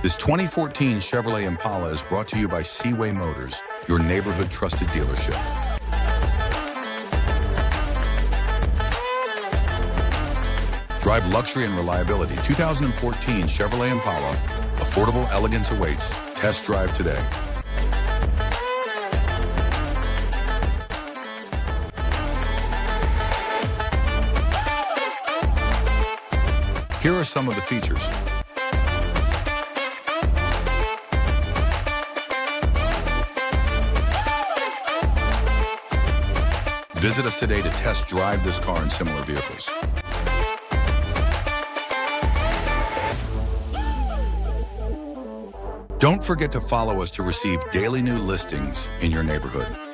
This 2014 Chevrolet Impala is brought to you by Seaway Motors, your neighborhood trusted dealership. Drive luxury and reliability. 2014 Chevrolet Impala. Affordable elegance awaits. Test drive today. Here are some of the features. Visit us today to test drive this car and similar vehicles. Don't forget to follow us to receive daily new listings in your neighborhood.